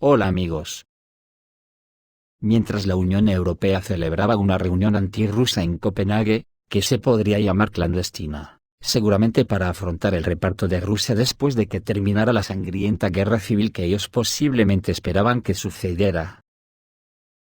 Hola amigos. Mientras la Unión Europea celebraba una reunión antirrusa en Copenhague, que se podría llamar clandestina, seguramente para afrontar el reparto de Rusia después de que terminara la sangrienta guerra civil que ellos posiblemente esperaban que sucediera.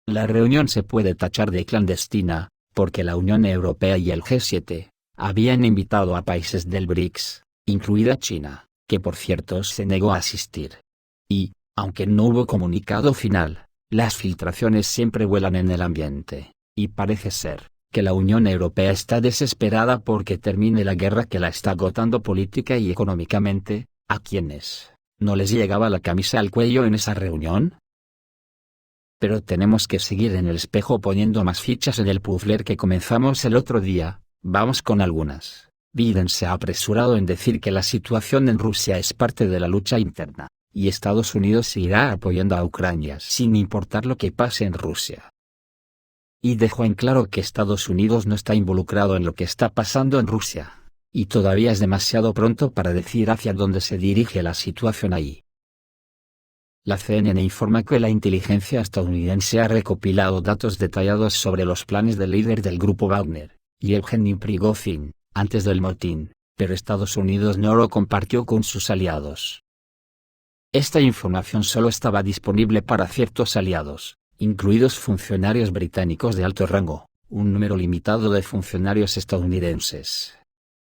La reunión se puede tachar de clandestina, porque la Unión Europea y el G7 habían invitado a países del BRICS, incluida China, que por cierto se negó a asistir. Y, aunque no hubo comunicado final, las filtraciones siempre vuelan en el ambiente, y parece ser que la Unión Europea está desesperada porque termine la guerra que la está agotando política y económicamente. ¿A quiénes no les llegaba la camisa al cuello en esa reunión? Pero tenemos que seguir en el espejo poniendo más fichas en el puzzle que comenzamos el otro día. Vamos con algunas. Biden se ha apresurado en decir que la situación en Rusia es parte de la lucha interna, y Estados Unidos seguirá apoyando a Ucrania sin importar lo que pase en Rusia. Y dejó en claro que Estados Unidos no está involucrado en lo que está pasando en Rusia, y todavía es demasiado pronto para decir hacia dónde se dirige la situación ahí. La CNN informa que la inteligencia estadounidense ha recopilado datos detallados sobre los planes del líder del grupo Wagner, Yevgeny Prigozhin, antes del motín, pero Estados Unidos no lo compartió con sus aliados. Esta información solo estaba disponible para ciertos aliados, incluidos funcionarios británicos de alto rango, un número limitado de funcionarios estadounidenses,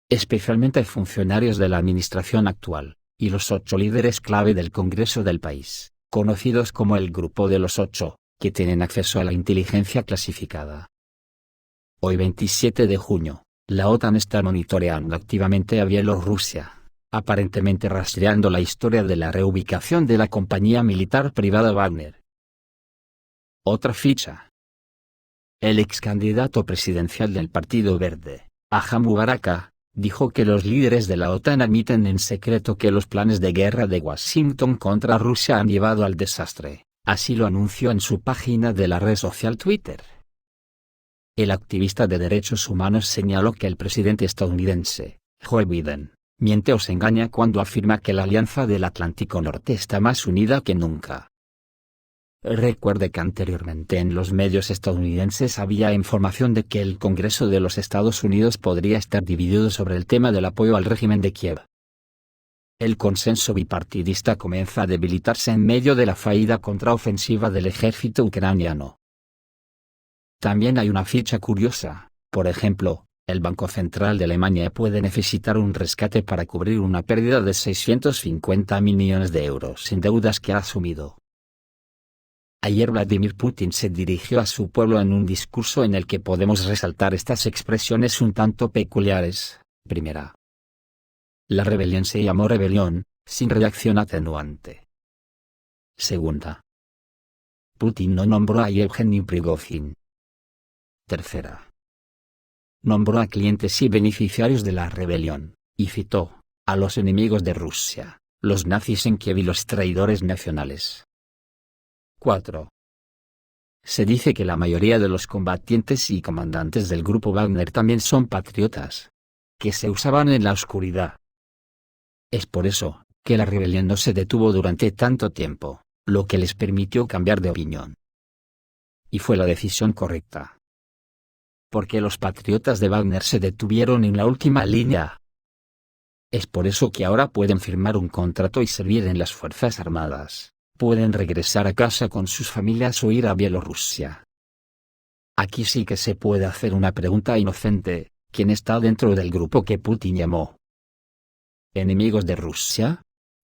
especialmente funcionarios de la administración actual, y los 8 líderes clave del Congreso del país, conocidos como el Grupo de los 8, que tienen acceso a la inteligencia clasificada. Hoy 27 de junio, la OTAN está monitoreando activamente a Bielorrusia, aparentemente rastreando la historia de la reubicación de la compañía militar privada Wagner. Otra ficha. El ex candidato presidencial del Partido Verde, Ahmed Mubarak, dijo que los líderes de la OTAN admiten en secreto que los planes de guerra de Washington contra Rusia han llevado al desastre, así lo anunció en su página de la red social Twitter. El activista de derechos humanos señaló que el presidente estadounidense, Joe Biden, miente o se engaña cuando afirma que la Alianza del Atlántico Norte está más unida que nunca. Recuerde que anteriormente en los medios estadounidenses había información de que el Congreso de los Estados Unidos podría estar dividido sobre el tema del apoyo al régimen de Kiev. El consenso bipartidista comienza a debilitarse en medio de la fallida contraofensiva del ejército ucraniano. También hay una ficha curiosa, por ejemplo, el Banco Central de Alemania puede necesitar un rescate para cubrir una pérdida de 650.000 millones de euros en deudas que ha asumido. Ayer Vladimir Putin se dirigió a su pueblo en un discurso en el que podemos resaltar estas expresiones un tanto peculiares. Primera. La rebelión se llamó rebelión, sin reacción atenuante. Segunda. Putin no nombró a Yevgeny Prigozhin. Tercera. Nombró a clientes y beneficiarios de la rebelión, y citó a los enemigos de Rusia, los nazis en Kiev y los traidores nacionales. 4. Se dice que la mayoría de los combatientes y comandantes del grupo Wagner también son patriotas, que se usaban en la oscuridad. Es por eso que la rebelión no se detuvo durante tanto tiempo, lo que les permitió cambiar de opinión. Y fue la decisión correcta. Porque los patriotas de Wagner se detuvieron en la última línea. Es por eso que ahora pueden firmar un contrato y servir en las Fuerzas Armadas. Pueden regresar a casa con sus familias o ir a Bielorrusia. Aquí sí que se puede hacer una pregunta inocente: ¿quién está dentro del grupo que Putin llamó enemigos de Rusia?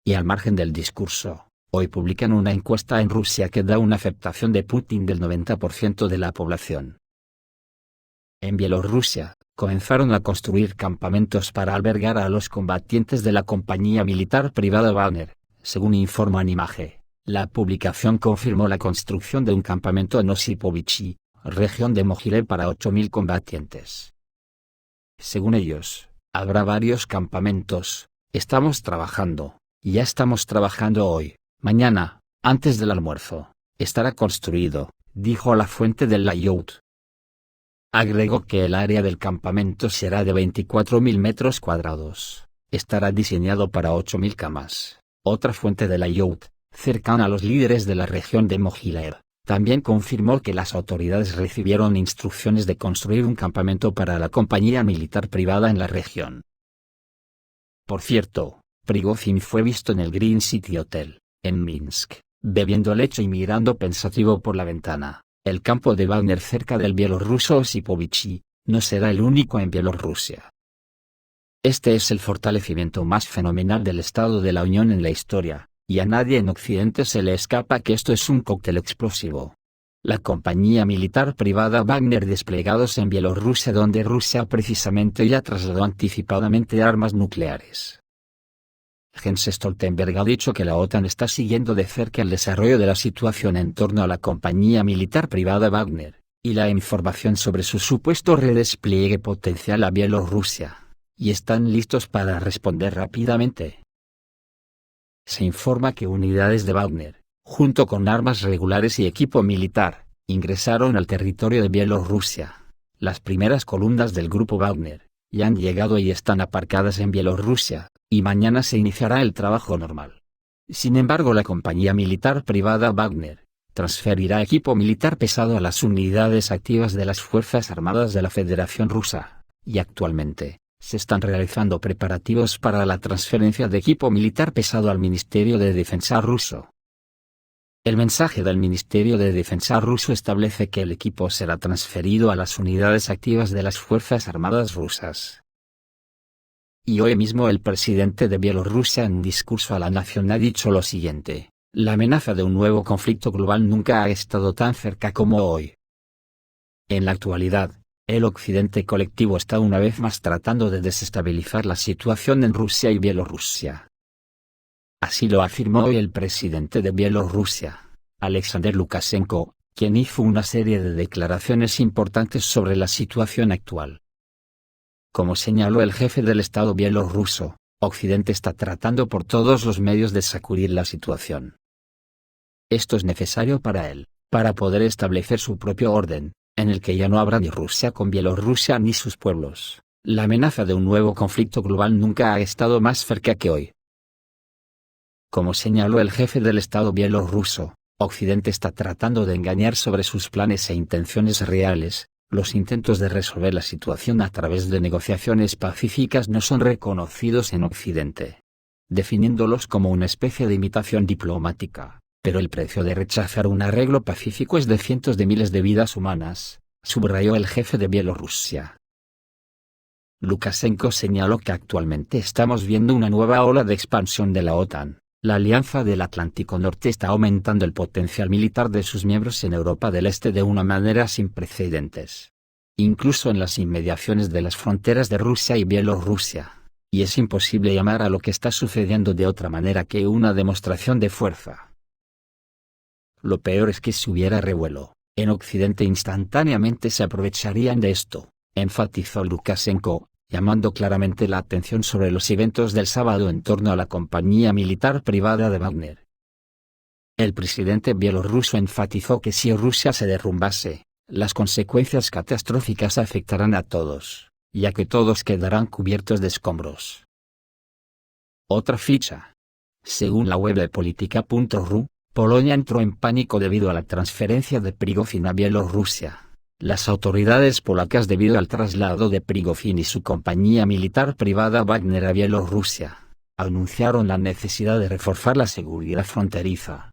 Y al margen del discurso, hoy publican una encuesta en Rusia que da una aceptación de Putin del 90% de la población. En Bielorrusia, comenzaron a construir campamentos para albergar a los combatientes de la compañía militar privada Wagner, según informa Image. La publicación confirmó la construcción de un campamento en Osipovichi, región de Mogilev para 8.000 combatientes. Según ellos, habrá varios campamentos. Estamos trabajando, y ya estamos trabajando hoy, mañana, antes del almuerzo, estará construido, dijo la fuente del Layout. Agregó que el área del campamento será de 24.000 metros cuadrados, estará diseñado para 8.000 camas. Otra fuente del Layout cercana a los líderes de la región de Mogilev, también confirmó que las autoridades recibieron instrucciones de construir un campamento para la compañía militar privada en la región. Por cierto, Prigozhin fue visto en el Green City Hotel, en Minsk, bebiendo leche y mirando pensativo por la ventana. El campo de Wagner cerca del bielorruso Osipovich no será el único en Bielorrusia. Este es el fortalecimiento más fenomenal del Estado de la Unión en la historia, y a nadie en Occidente se le escapa que esto es un cóctel explosivo. La compañía militar privada Wagner desplegados en Bielorrusia, donde Rusia precisamente ya trasladó anticipadamente armas nucleares. Jens Stoltenberg ha dicho que la OTAN está siguiendo de cerca el desarrollo de la situación en torno a la compañía militar privada Wagner, y la información sobre su supuesto redespliegue potencial a Bielorrusia, y están listos para responder rápidamente. Se informa que unidades de Wagner, junto con armas regulares y equipo militar, ingresaron al territorio de Bielorrusia. Las primeras columnas del grupo Wagner ya han llegado y están aparcadas en Bielorrusia, y mañana se iniciará el trabajo normal. Sin embargo, la compañía militar privada Wagner transferirá equipo militar pesado a las unidades activas de las Fuerzas Armadas de la Federación Rusa, y actualmente se están realizando preparativos para la transferencia de equipo militar pesado al Ministerio de Defensa ruso. El mensaje del Ministerio de Defensa ruso establece que el equipo será transferido a las unidades activas de las Fuerzas Armadas rusas. Y hoy mismo el presidente de Bielorrusia en discurso a la nación ha dicho lo siguiente: la amenaza de un nuevo conflicto global nunca ha estado tan cerca como hoy. En la actualidad, el Occidente colectivo está una vez más tratando de desestabilizar la situación en Rusia y Bielorrusia. Así lo afirmó hoy el presidente de Bielorrusia, Alexander Lukashenko, quien hizo una serie de declaraciones importantes sobre la situación actual. Como señaló el jefe del Estado bielorruso, Occidente está tratando por todos los medios de sacudir la situación. Esto es necesario para él, para poder establecer su propio orden, en el que ya no habrá ni Rusia con Bielorrusia ni sus pueblos. La amenaza de un nuevo conflicto global nunca ha estado más cerca que hoy. Como señaló el jefe del Estado bielorruso, Occidente está tratando de engañar sobre sus planes e intenciones reales. Los intentos de resolver la situación a través de negociaciones pacíficas no son reconocidos en Occidente, definiéndolos como una especie de imitación diplomática, pero el precio de rechazar un arreglo pacífico es de cientos de miles de vidas humanas, subrayó el jefe de Bielorrusia. Lukashenko señaló que actualmente estamos viendo una nueva ola de expansión de la OTAN. La Alianza del Atlántico Norte está aumentando el potencial militar de sus miembros en Europa del Este de una manera sin precedentes. Incluso en las inmediaciones de las fronteras de Rusia y Bielorrusia. Y es imposible llamar a lo que está sucediendo de otra manera que una demostración de fuerza. Lo peor es que si hubiera revuelo, en Occidente instantáneamente se aprovecharían de esto, enfatizó Lukashenko, llamando claramente la atención sobre los eventos del sábado en torno a la compañía militar privada de Wagner. El presidente bielorruso enfatizó que si Rusia se derrumbase, las consecuencias catastróficas afectarán a todos, ya que todos quedarán cubiertos de escombros. Otra ficha. Según la web de Politica.ru, Polonia entró en pánico debido a la transferencia de Prigozhin a Bielorrusia. Las autoridades polacas, debido al traslado de Prigozhin y su compañía militar privada Wagner a Bielorrusia, anunciaron la necesidad de reforzar la seguridad fronteriza.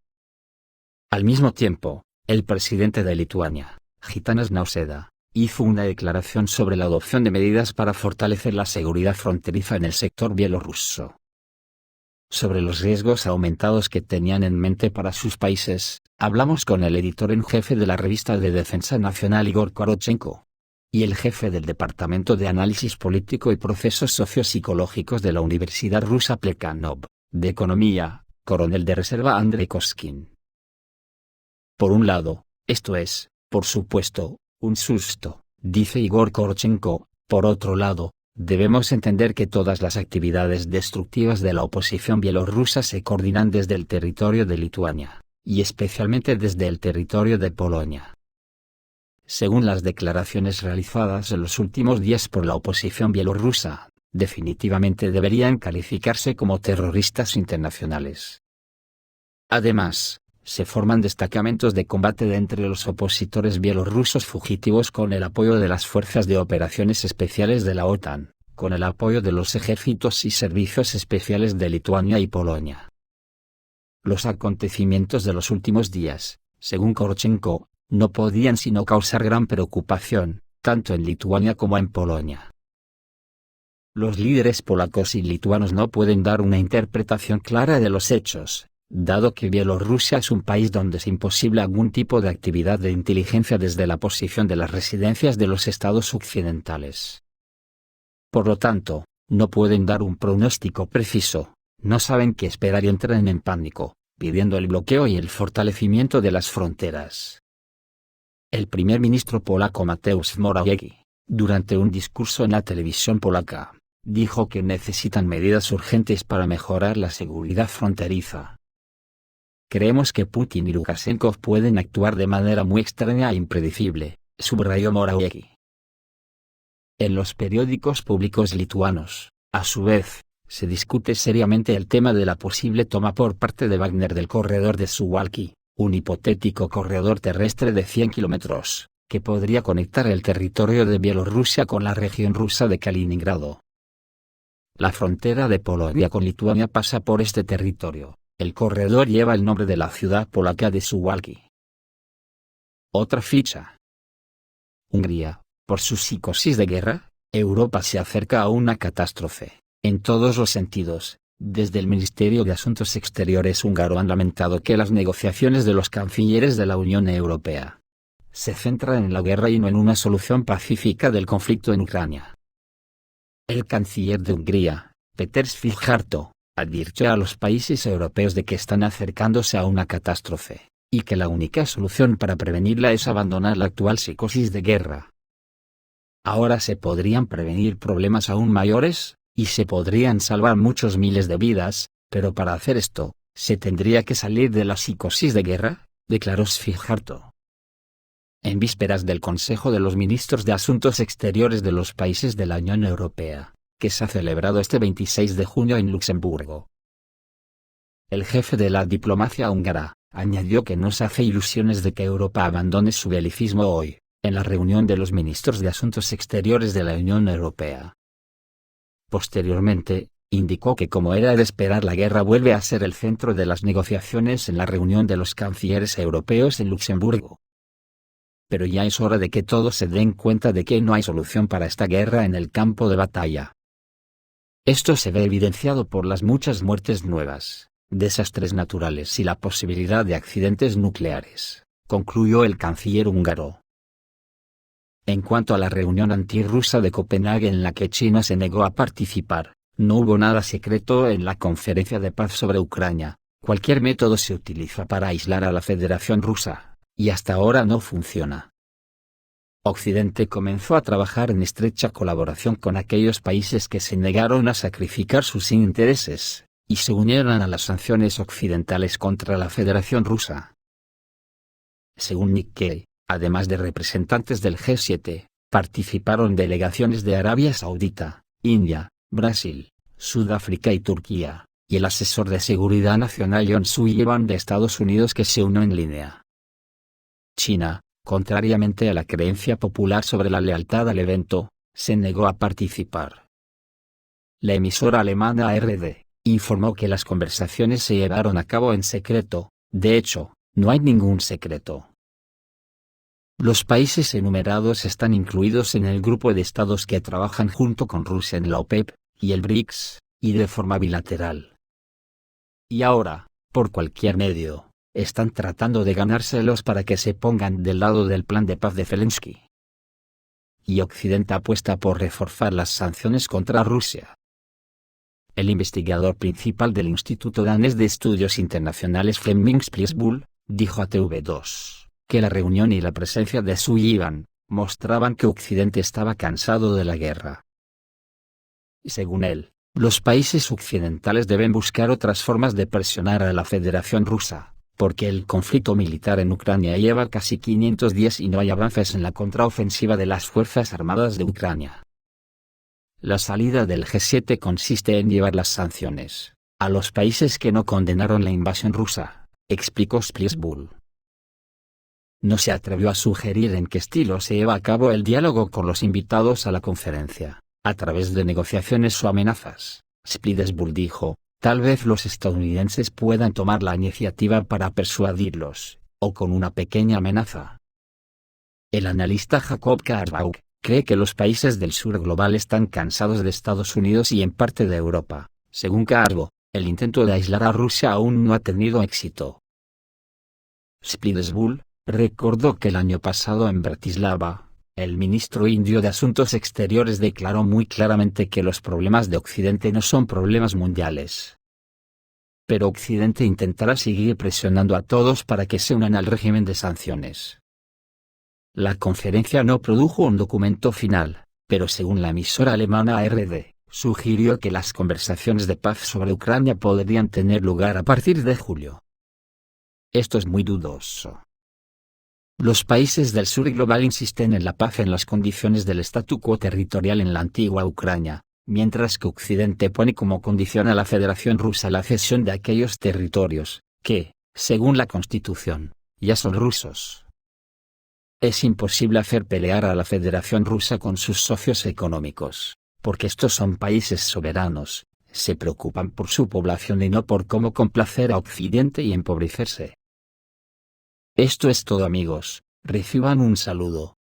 Al mismo tiempo, el presidente de Lituania, Gitanas Nausėda, hizo una declaración sobre la adopción de medidas para fortalecer la seguridad fronteriza en el sector bielorruso. Sobre los riesgos aumentados que tenían en mente para sus países, hablamos con el editor en jefe de la revista de Defensa Nacional Igor Korotchenko, y el jefe del Departamento de Análisis Político y Procesos Sociopsicológicos de la Universidad Rusa Plekhanov, de Economía, coronel de reserva Andrei Koskin. Por un lado, esto es, por supuesto, un susto, dice Igor Korotchenko. Por otro lado, debemos entender que todas las actividades destructivas de la oposición bielorrusa se coordinan desde el territorio de Lituania, y especialmente desde el territorio de Polonia. Según las declaraciones realizadas en los últimos días por la oposición bielorrusa, definitivamente deberían calificarse como terroristas internacionales. Además, se forman destacamentos de combate de entre los opositores bielorrusos fugitivos con el apoyo de las fuerzas de operaciones especiales de la OTAN, con el apoyo de los ejércitos y servicios especiales de Lituania y Polonia. Los acontecimientos de los últimos días, según Korchenko, no podían sino causar gran preocupación, tanto en Lituania como en Polonia. Los líderes polacos y lituanos no pueden dar una interpretación clara de los hechos, dado que Bielorrusia es un país donde es imposible algún tipo de actividad de inteligencia desde la posición de las residencias de los estados occidentales. Por lo tanto, no pueden dar un pronóstico preciso, no saben qué esperar y entran en pánico, pidiendo el bloqueo y el fortalecimiento de las fronteras. El primer ministro polaco Mateusz Morawiecki, durante un discurso en la televisión polaca, dijo que necesitan medidas urgentes para mejorar la seguridad fronteriza. Creemos que Putin y Lukashenko pueden actuar de manera muy extraña e impredecible, subrayó Morawiecki. En los periódicos públicos lituanos, a su vez, se discute seriamente el tema de la posible toma por parte de Wagner del corredor de Suwałki, un hipotético corredor terrestre de 100 kilómetros, que podría conectar el territorio de Bielorrusia con la región rusa de Kaliningrado. La frontera de Polonia con Lituania pasa por este territorio. El corredor lleva el nombre de la ciudad polaca de Suwałki. Otra ficha. Hungría, por su psicosis de guerra, Europa se acerca a una catástrofe, en todos los sentidos. Desde el Ministerio de Asuntos Exteriores húngaro han lamentado que las negociaciones de los cancilleres de la Unión Europea se centran en la guerra y no en una solución pacífica del conflicto en Ucrania. El canciller de Hungría, Péter Szijjártó, advirtió a los países europeos de que están acercándose a una catástrofe, y que la única solución para prevenirla es abandonar la actual psicosis de guerra. Ahora se podrían prevenir problemas aún mayores, y se podrían salvar muchos miles de vidas, pero para hacer esto, se tendría que salir de la psicosis de guerra, declaró Szijjártó. En vísperas del Consejo de los Ministros de Asuntos Exteriores de los países de la Unión Europea, que se ha celebrado este 26 de junio en Luxemburgo. El jefe de la diplomacia húngara, añadió que no se hace ilusiones de que Europa abandone su belicismo hoy, en la reunión de los ministros de Asuntos Exteriores de la Unión Europea. Posteriormente, indicó que como era de esperar la guerra vuelve a ser el centro de las negociaciones en la reunión de los cancilleres europeos en Luxemburgo. Pero ya es hora de que todos se den cuenta de que no hay solución para esta guerra en el campo de batalla. Esto se ve evidenciado por las muchas muertes nuevas, desastres naturales y la posibilidad de accidentes nucleares, concluyó el canciller húngaro. En cuanto a la reunión antirrusa de Copenhague en la que China se negó a participar, no hubo nada secreto en la conferencia de paz sobre Ucrania. Cualquier método se utiliza para aislar a la Federación Rusa, y hasta ahora no funciona. Occidente comenzó a trabajar en estrecha colaboración con aquellos países que se negaron a sacrificar sus intereses, y se unieron a las sanciones occidentales contra la Federación Rusa. Según Nikkei, además de representantes del G7, participaron delegaciones de Arabia Saudita, India, Brasil, Sudáfrica y Turquía, y el asesor de seguridad nacional John Sullivan de Estados Unidos que se unió en línea. China, contrariamente a la creencia popular sobre la lealtad al evento, se negó a participar. La emisora alemana ARD informó que las conversaciones se llevaron a cabo en secreto. De hecho, no hay ningún secreto. Los países enumerados están incluidos en el grupo de estados que trabajan junto con Rusia en la OPEP, y el BRICS, y de forma bilateral. Y ahora, por cualquier medio, están tratando de ganárselos para que se pongan del lado del plan de paz de Zelensky. Y Occidente apuesta por reforzar las sanciones contra Rusia. El investigador principal del Instituto Danés de Estudios Internacionales Flemming Plisbull, dijo a TV2, que la reunión y la presencia de Sullivan mostraban que Occidente estaba cansado de la guerra. Según él, los países occidentales deben buscar otras formas de presionar a la Federación Rusa, porque el conflicto militar en Ucrania lleva casi 500 días y no hay avances en la contraofensiva de las Fuerzas Armadas de Ucrania. La salida del G7 consiste en llevar las sanciones a los países que no condenaron la invasión rusa, explicó Spliesbull. No se atrevió a sugerir en qué estilo se lleva a cabo el diálogo con los invitados a la conferencia, a través de negociaciones o amenazas. Spliesbull dijo, tal vez los estadounidenses puedan tomar la iniciativa para persuadirlos, o con una pequeña amenaza. El analista Jacob Karbauch cree que los países del sur global están cansados de Estados Unidos y en parte de Europa. Según Karbauch, el intento de aislar a Rusia aún no ha tenido éxito. Spliesbull recordó que el año pasado en Bratislava, el ministro indio de Asuntos Exteriores declaró muy claramente que los problemas de Occidente no son problemas mundiales. Pero Occidente intentará seguir presionando a todos para que se unan al régimen de sanciones. La conferencia no produjo un documento final, pero según la emisora alemana ARD, sugirió que las conversaciones de paz sobre Ucrania podrían tener lugar a partir de julio. Esto es muy dudoso. Los países del sur global insisten en la paz en las condiciones del statu quo territorial en la antigua Ucrania, mientras que Occidente pone como condición a la Federación Rusa la cesión de aquellos territorios, que, según la Constitución, ya son rusos. Es imposible hacer pelear a la Federación Rusa con sus socios económicos, porque estos son países soberanos, se preocupan por su población y no por cómo complacer a Occidente y empobrecerse. Esto es todo amigos, reciban un saludo.